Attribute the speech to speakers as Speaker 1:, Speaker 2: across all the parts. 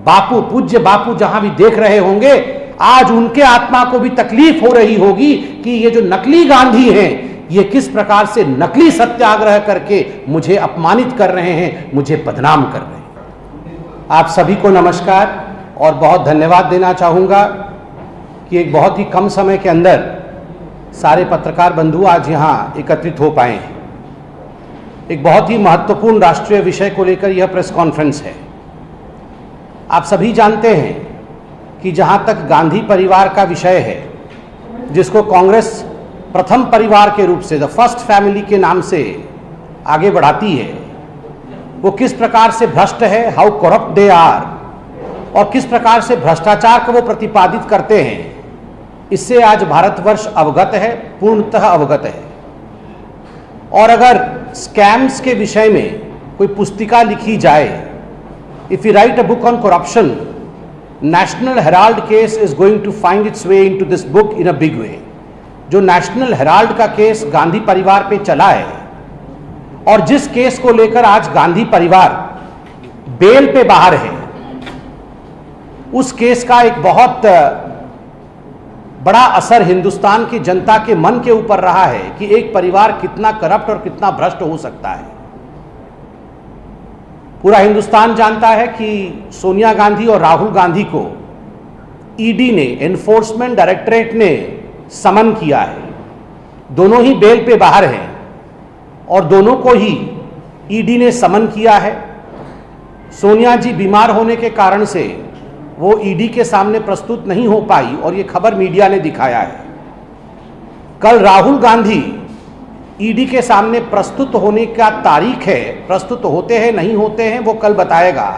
Speaker 1: बापू, पूज्य बापू जहां भी देख रहे होंगे, आज उनके आत्मा को भी तकलीफ हो रही होगी कि ये जो नकली गांधी हैं, ये किस प्रकार से नकली सत्याग्रह करके मुझे अपमानित कर रहे हैं, मुझे बदनाम कर रहे हैं। आप सभी को नमस्कार और बहुत धन्यवाद देना चाहूँगा कि एक बहुत ही कम समय के अंदर सारे पत्रकार बंधु आज यहाँ एकत्रित हो पाए हैं। एक बहुत ही महत्वपूर्ण राष्ट्रीय विषय को लेकर यह प्रेस कॉन्फ्रेंस है। आप सभी जानते हैं कि जहाँ तक गांधी परिवार का विषय है, जिसको कांग्रेस प्रथम परिवार के रूप से, द फर्स्ट फैमिली के नाम से आगे बढ़ाती है, वो किस प्रकार से भ्रष्ट है, हाउ करप्ट दे आर, और किस प्रकार से भ्रष्टाचार को वो प्रतिपादित करते हैं, इससे आज भारतवर्ष अवगत है, पूर्णतः अवगत है। और अगर स्कैम्स के विषय में कोई पुस्तिका लिखी जाए, if you write a book on corruption, National Herald case is going to find its way into this book in a big way. जो नेशनल हेराल्ड का केस गांधी परिवार पे चला है और जिस केस को लेकर आज गांधी परिवार बेल पे बाहर है, उस केस का एक बहुत बड़ा असर हिंदुस्तान की जनता के मन के ऊपर रहा है कि एक परिवार कितना करप्ट और कितना भ्रष्ट हो सकता है। पूरा हिंदुस्तान जानता है कि सोनिया गांधी और राहुल गांधी को ईडी ने, एनफोर्समेंट डायरेक्टरेट ने समन किया है। दोनों ही बेल पे बाहर हैं और दोनों को ही ईडी ने समन किया है। सोनिया जी बीमार होने के कारण से वो ईडी के सामने प्रस्तुत नहीं हो पाई और ये खबर मीडिया ने दिखाया है। कल राहुल गांधी ईडी के सामने प्रस्तुत होने का तारीख है, प्रस्तुत होते हैं नहीं होते हैं वो कल बताएगा।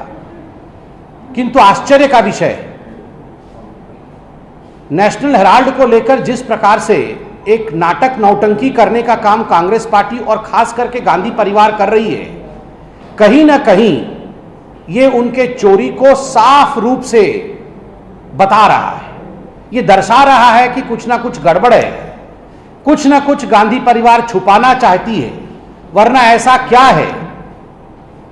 Speaker 1: किंतु आश्चर्य का विषय, नेशनल हेराल्ड को लेकर जिस प्रकार से एक नाटक नौटंकी करने का काम कांग्रेस पार्टी और खास करके गांधी परिवार कर रही है, कहीं ना कहीं ये उनके चोरी को साफ रूप से बता रहा है। ये दर्शा रहा है कि कुछ ना कुछ गड़बड़ है, कुछ ना कुछ गांधी परिवार छुपाना चाहती है। वरना ऐसा क्या है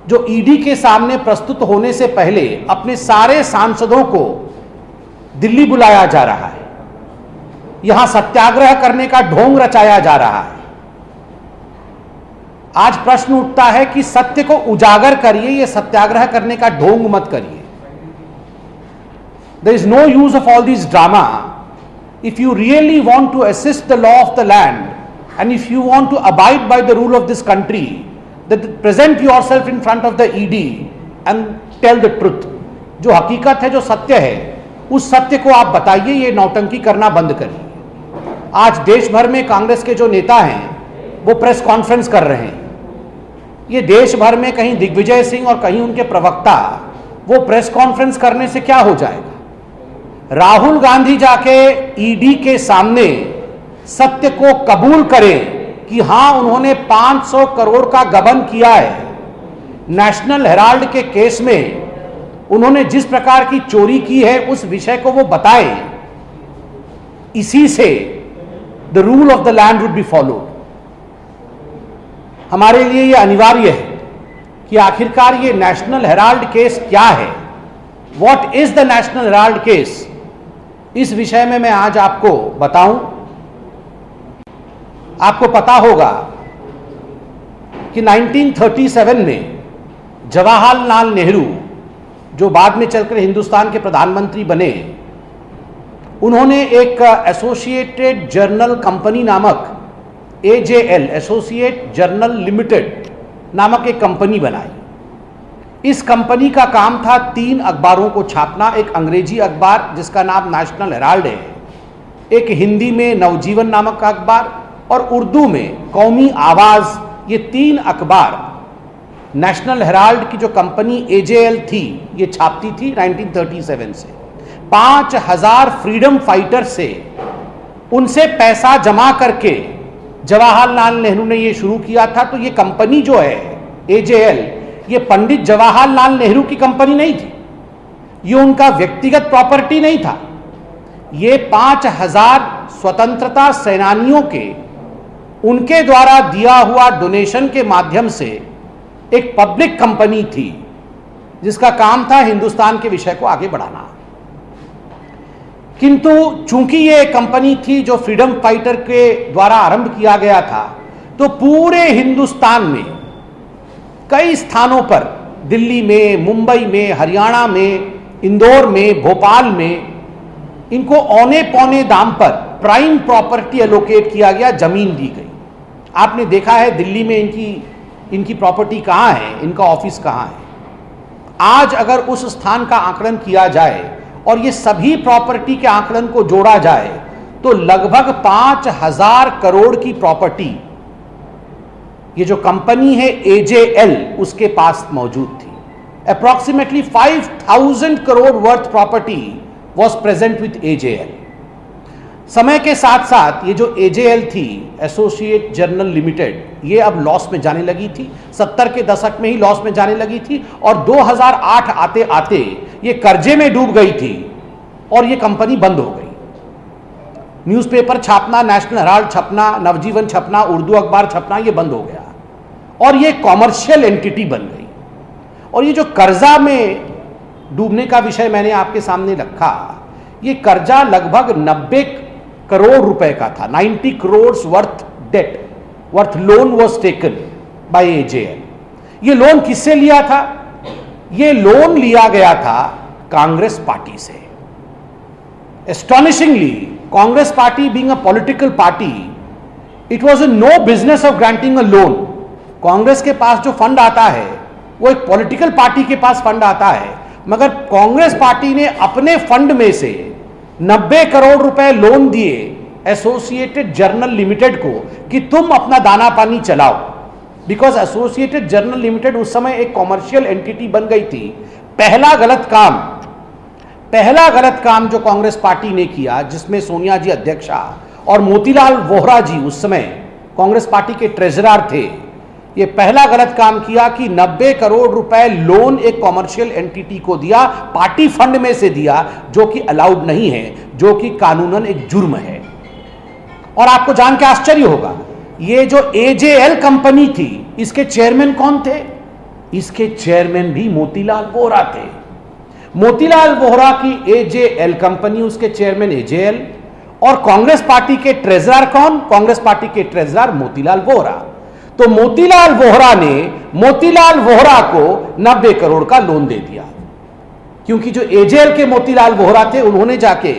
Speaker 1: जो ईडी के सामने प्रस्तुत होने से पहले अपने सारे सांसदों को दिल्ली बुलाया जा रहा है, यहां सत्याग्रह करने का ढोंग रचाया जा रहा है। आज प्रश्न उठता है कि सत्य को उजागर करिए, ये सत्याग्रह करने का ढोंग मत करिए। There is no use of all this drama if you really want to assist the law of the land and if you want to abide by the rule of this country, that present yourself in front of the ED and tell the truth. जो हकीकत है, जो सत्य है, उस सत्य को आप बताइए, ये नौटंकी करना बंद करिए। आज देश भर में कांग्रेस के जो नेता हैं वो प्रेस कॉन्फ्रेंस कर रहे हैं। ये देश भर में कहीं दिग्विजय सिंह और कहीं उनके प्रवक्ता, वो प्रेस कॉन्फ्रेंस करने से क्या हो जाएगा। राहुल गांधी जाके ईडी के सामने सत्य को कबूल करें कि हां उन्होंने 500 करोड़ का गबन किया है। नेशनल हेराल्ड के केस में उन्होंने जिस प्रकार की चोरी की है उस विषय को वो बताएं। इसी से the rule of the land would be followed. हमारे लिए ये अनिवार्य है कि आखिरकार ये नेशनल हेराल्ड केस क्या है, what is the national Herald case. इस विषय में मैं आज आपको बताऊं। आपको पता होगा कि 1937 में जवाहरलाल नेहरू, जो बाद में चलकर हिंदुस्तान के प्रधानमंत्री बने, उन्होंने एक एसोसिएटेड जर्नल कंपनी नामक AJL, एसोसिएट जर्नल लिमिटेड नामक एक कंपनी बनाई। इस कंपनी का काम था 3 अखबारों को छापना। एक अंग्रेजी अखबार जिसका नाम नेशनल हेराल्ड है, एक हिंदी में नवजीवन नामक का अखबार और उर्दू में कौमी आवाज। ये 3 अखबार नेशनल हेराल्ड की जो कंपनी AJL थी, ये छापती थी 1937 से। 5000 फ्रीडम फाइटर से उनसे पैसा जमा करके जवाहरलाल नेहरू ने ये शुरू किया था। तो ये कंपनी जो है AJL, ये पंडित जवाहरलाल नेहरू की कंपनी नहीं थी, ये उनका व्यक्तिगत प्रॉपर्टी नहीं था। ये 5000 स्वतंत्रता सेनानियों के, उनके द्वारा दिया हुआ डोनेशन के माध्यम से एक पब्लिक कंपनी थी। जिसका काम था हिंदुस्तान के विषय को आगे बढ़ाना। किंतु चूंकि ये कंपनी थी जो फ्रीडम फाइटर के द्वारा आरंभ किया गया था, तो पूरे हिंदुस्तान में कई स्थानों पर, दिल्ली में, मुंबई में, हरियाणा में, इंदौर में, भोपाल में, इनको औने पौने दाम पर प्राइम प्रॉपर्टी एलोकेट किया गया, जमीन दी गई। आपने देखा है दिल्ली में इनकी प्रॉपर्टी कहां है, इनका ऑफिस कहां है। आज अगर उस स्थान का आंकलन किया जाए और ये सभी प्रॉपर्टी के आंकलन को जोड़ा जाए तो लगभग 5,000 करोड़ की प्रॉपर्टी ये जो कंपनी है AJL उसके पास मौजूद थी। Approximately 5,000 crore worth property was present with AJL। समय के साथ साथ ये जो AJL थी, एसोसिएट जर्नल लिमिटेड, ये अब लॉस में जाने लगी थी। 70 के दशक में ही लॉस में जाने लगी थी और 2008 आते आते ये कर्जे में डूब गई थी और ये कंपनी बंद हो गई। न्यूज़पेपर छापना, नेशनल हेराल्ड छपना, नवजीवन छपना, उर्दू अखबार छपना, ये बंद हो गया और ये कॉमर्शियल एंटिटी बन गई। और ये जो कर्जा में डूबने का विषय मैंने आपके सामने रखा, ये कर्जा लगभग 90 करोड़ रुपए का था। 90 crore worth loan was taken by AJL। ये लोन किससे लिया था? ये लोन लिया गया था कांग्रेस पार्टी से। Astonishingly, Congress party being a political party, it was no business of granting a loan. Congress के पास जो फंड आता है वो एक पॉलिटिकल पार्टी के पास फंड आता है, मगर कांग्रेस पार्टी ने अपने फंड में से 90 करोड़ रुपए लोन दिए एसोसिएटेड जर्नल लिमिटेड को कि तुम अपना दाना पानी चलाओ। बिकॉज एसोसिएटेड जर्नल लिमिटेड उस समय एक कॉमर्शियल एंटिटी बन गई थी। पहला गलत काम जो कांग्रेस पार्टी ने किया, जिसमें सोनिया जी अध्यक्षा और मोतीलाल वोहरा जी उस समय कांग्रेस पार्टी के ट्रेजरर थे, ये पहला गलत काम किया कि 90 करोड़ रुपए लोन एक कॉमर्शियल एंटिटी को दिया, पार्टी फंड में से दिया, जो कि अलाउड नहीं है, जो कि कानूनन एक जुर्म है। और आपको जान के आश्चर्य होगा, ये जो AJL कंपनी थी, इसके चेयरमैन कौन थे? इसके चेयरमैन भी मोतीलाल वोहरा थे। मोतीलाल वोहरा की AJL कंपनी, उसके चेयरमैन AJL, और कांग्रेस पार्टी के ट्रेजरर कौन? कांग्रेस पार्टी के ट्रेजरर मोतीलाल वोहरा। तो मोतीलाल वोहरा ने मोतीलाल वोहरा को 90 करोड़ का लोन दे दिया, क्योंकि जो AJL के मोतीलाल वोहरा थे, उन्होंने जाके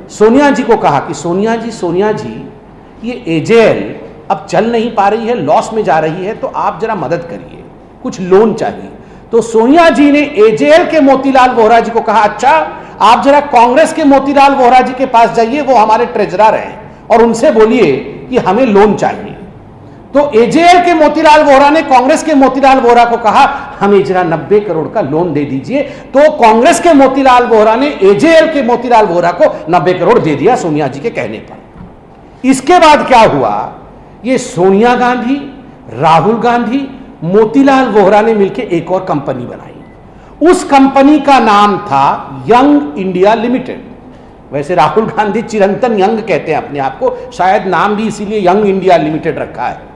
Speaker 1: सोनिया जी को कहा कि सोनिया जी ये AJL अब चल नहीं पा रही है, लॉस में जा रही है, तो आप जरा मदद करिए, कुछ लोन चाहिए। तो सोनिया जी ने AJL के मोतीलाल वोहरा जी को कहा, अच्छा आप जरा कांग्रेस के मोतीलाल वोहरा जी के पास जाइए, वो हमारे ट्रेजरर हैं, और उनसे बोलिए कि हमें लोन चाहिए। तो AJL के मोतीलाल वोहरा ने कांग्रेस के मोतीलाल वोहरा को कहा, हमें जरा 90 करोड़ का लोन दे दीजिए। तो कांग्रेस के मोतीलाल वोहरा ने AJL के मोतीलाल वोहरा को 90 करोड़ दे दिया सोनिया जी के कहने पर। इसके बाद क्या हुआ, ये सोनिया गांधी, राहुल गांधी, मोतीलाल वोहरा ने मिलकर एक और कंपनी बनाई। उस कंपनी का नाम था यंग इंडिया लिमिटेड। वैसे राहुल गांधी चिरंतन यंग कहते हैं अपने आप को, शायद नाम भी इसीलिए यंग इंडिया लिमिटेड रखा है।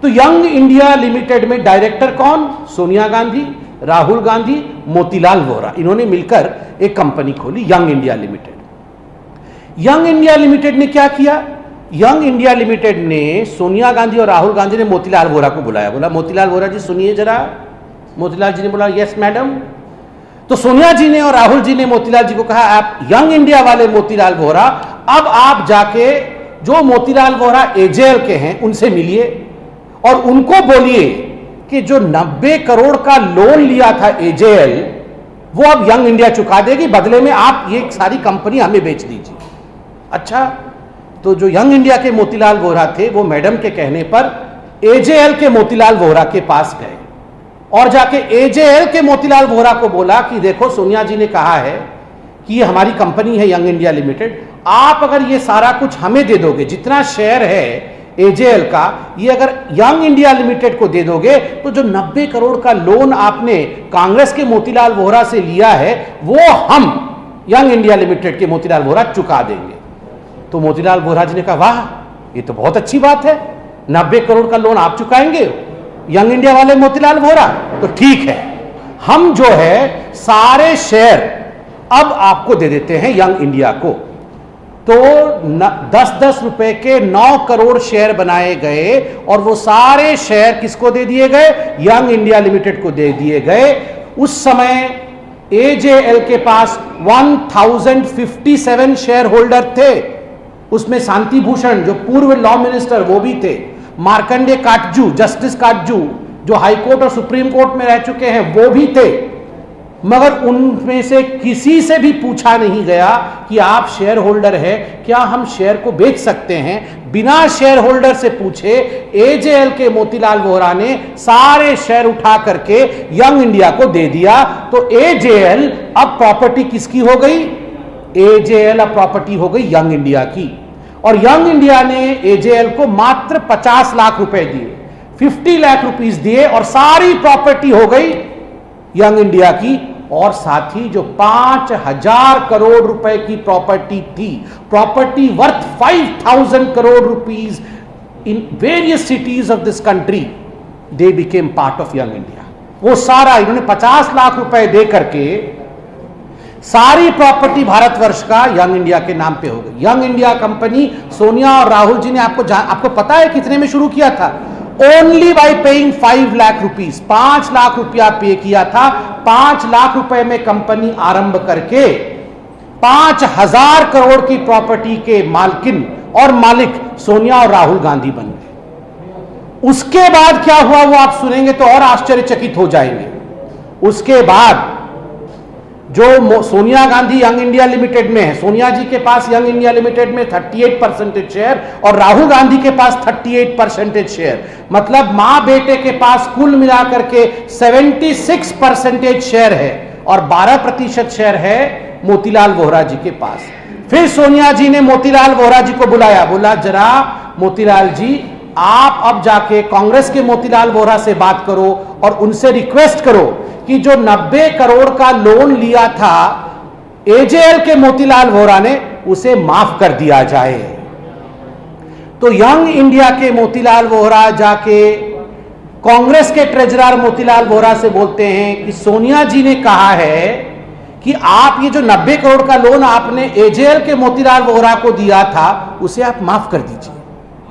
Speaker 1: तो यंग इंडिया लिमिटेड में डायरेक्टर कौन? सोनिया गांधी, राहुल गांधी, मोतीलाल वोहरा, इन्होंने मिलकर एक कंपनी खोली young India limited. Young India limited ने क्या किया? यंग इंडिया लिमिटेड ने, सोनिया गांधी और राहुल गांधी ने मोतीलाल वोहरा को बुलाया, बोला मोतीलाल वोहरा जी सुनिए जरा। मोतीलाल जी ने बोला यस मैडम। तो सोनिया जी ने और राहुल जी ने मोतीलाल जी को कहा, आप यंग इंडिया वाले मोतीलाल वोहरा, अब आप जाके जो मोतीलाल वोहरा AJL के हैं उनसे मिलिए और उनको बोलिए कि जो 90 करोड़ का लोन लिया था AJL, वो अब यंग इंडिया चुका देगी, बदले में आप ये सारी कंपनी हमें बेच दीजिए। अच्छा, तो जो यंग इंडिया के मोतीलाल वोहरा थे, वो मैडम के कहने पर AJL के मोतीलाल वोहरा के पास गए और जाके AJL के मोतीलाल वोहरा को बोला कि देखो सोनिया जी ने कहा है कि ये हमारी कंपनी है यंग इंडिया लिमिटेड, आप अगर ये सारा कुछ हमें दे दोगे, जितना शेयर है AJL का, ये अगर यंग इंडिया लिमिटेड को दे दोगे, तो जो 90 करोड़ का लोन आपने कांग्रेस के मोतीलाल वोहरा से लिया है, वो हम यंग इंडिया लिमिटेड के मोतीलाल वोहरा चुका देंगे। तो मोतीलाल वोहरा जी ने कहा, वाह ये तो बहुत अच्छी बात है, 90 करोड़ का लोन आप चुकाएंगे यंग इंडिया वाले मोतीलाल वोहरा, तो ठीक है, हम जो है सारे शेयर अब आपको दे देते हैं यंग इंडिया को। तो 10-10 रुपए के 9 करोड़ शेयर बनाए गए और वो सारे शेयर किसको दे दिए गए? यंग इंडिया लिमिटेड को दे दिए गए। उस समय एजेएल के पास 1057 शेयर होल्डर थे। उसमें शांति भूषण जो पूर्व लॉ मिनिस्टर वो भी थे, मार्कंडे काटजू, जस्टिस काटजू जो हाई कोर्ट और सुप्रीम कोर्ट में रह चुके हैं वो भी थे। मगर उनमें से किसी से भी पूछा नहीं गया कि आप शेयर होल्डर है, क्या हम शेयर को बेच सकते हैं? बिना शेयर होल्डर से पूछे एजेएल के मोतीलाल वोहरा ने सारे शेयर उठा करके यंग इंडिया को दे दिया। तो एजेएल अब प्रॉपर्टी किसकी हो गई? एजेएल अब प्रॉपर्टी हो गई यंग इंडिया की। और यंग इंडिया ने एजेएल को मात्र 50 लाख रुपए दिए, 50 लाख रुपीस दिए और सारी प्रॉपर्टी हो गई यंग इंडिया की। और साथ ही जो 5000 करोड़ रुपए की प्रॉपर्टी थी, property worth 5000 crore rupees in various cities of this country, they became part of young India. वो सारा इन्होंने 50 लाख रुपए दे करके सारी प्रॉपर्टी भारतवर्ष का यंग इंडिया के नाम पे हो गई। यंग इंडिया कंपनी सोनिया और राहुल जी ने आपको पता है कितने में शुरू किया था? Only by paying 5 lakh rupees, 5 lakh रुपया पे किया था। 5 लाख रुपए में कंपनी आरंभ करके 5000 करोड़ की प्रॉपर्टी के मालकिन और मालिक सोनिया और राहुल गांधी बन गए। उसके बाद क्या हुआ वो आप सुनेंगे तो और आश्चर्यचकित हो जाएंगे। उसके बाद जो Sonia Gandhi young India limited में है, सोनिया जी के पास यंग इंडिया लिमिटेड में 38% शेयर और राहुल गांधी के पास 38% शेयर, मतलब मां बेटे के पास कुल मिलाकर के 76% शेयर है और 12% शेयर है मोतीलाल वोहरा जी के पास। फिर सोनिया जी ने मोतीलाल वोहरा जी को बुलाया, बोला जरा मोतीलाल जी आप अब जाके कांग्रेस के मोतीलाल वोहरा से बात करो और उनसे रिक्वेस्ट करो कि जो 90 करोड़ का लोन लिया था एजेएल के मोतीलाल वोहरा ने, उसे माफ कर दिया जाए। तो यंग इंडिया के मोतीलाल वोहरा जाके कांग्रेस के ट्रेजरर मोतीलाल वोहरा से बोलते हैं कि सोनिया जी ने कहा है कि आप ये जो 90 करोड़ का लोन आपने एजेएल के मोतीलाल वोहरा को दिया था उसे आप माफ कर दीजिए।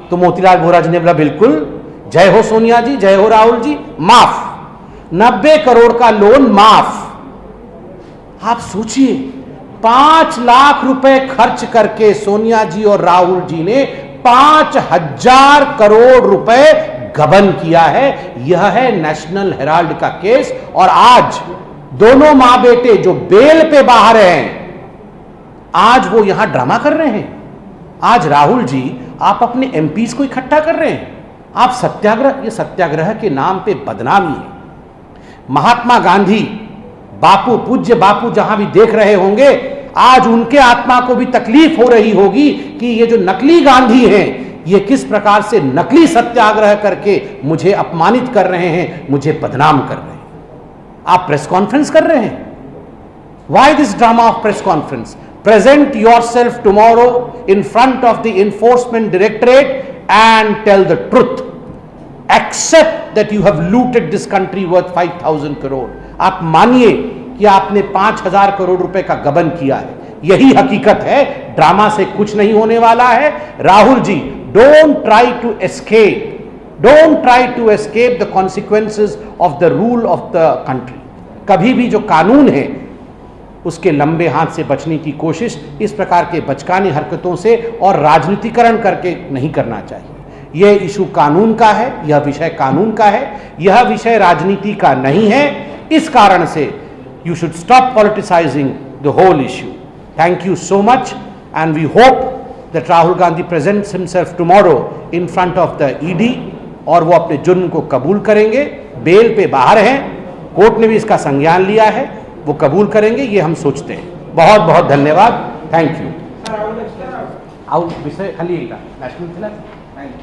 Speaker 1: तो मोतीलाल वोहरा जी ने बोला बिल्कुल, जय हो सोनिया जी, जय हो राहुल जी, माफ, 90 करोड़ का लोन माफ। आप सोचिए 5 लाख रुपए खर्च करके सोनिया जी और राहुल जी ने 5000 करोड़ रुपए गबन किया है। यह है नेशनल हेराल्ड का केस। और आज दोनों मां बेटे जो बेल पे बाहर हैं, आज वो यहां ड्रामा कर रहे हैं। आज राहुल जी आप अपने एमपीज को इकट्ठा कर रहे हैं, आप सत्याग्रह, ये सत्याग्रह के नाम पे बदनामी है। महात्मा गांधी बापू, पूज्य बापू जहां भी देख रहे होंगे, आज उनके आत्मा को भी तकलीफ हो रही होगी कि ये जो नकली गांधी हैं, ये किस प्रकार से नकली सत्याग्रह करके मुझे अपमानित कर रहे हैं, मुझे बदनाम कर रहे हैं। आप प्रेस कॉन्फ्रेंस कर रहे हैं। Why this drama of press conference? Present yourself tomorrow in front of the enforcement directorate and tell the truth. Accept that you have looted this country worth 5000 crore. आप मानिए कि आपने 5000 करोड़ रुपए का गबन किया है। यही हकीकत है, ड्रामा से कुछ नहीं होने वाला है। Rahul ji, don't try to escape. Don't try to escape the consequences of the rule of the country. कभी भी जो कानून है उसके लंबे हाथ से बचने की कोशिश इस प्रकार के बचकाने हरकतों से और राजनीतिकरण करके नहीं करना चाहिए। यह इशू कानून का है, यह विषय कानून का है, यह विषय राजनीति का नहीं है। इस कारण से you should stop politicising the whole issue. Thank you so much and we hope that Rahul Gandhi presents himself tomorrow in front of the ED और वो अपने जुर्म को कबूल करेंगे। बेल पे बाहर हैं, कोर्ट ने भी इसका संज्ञान लिया है, वो कबूल करेंगे, ये हम सोचते हैं। बहुत बहुत धन्यवाद, थैंक यू। आओ विषय खाली नेशनल थैंक यू।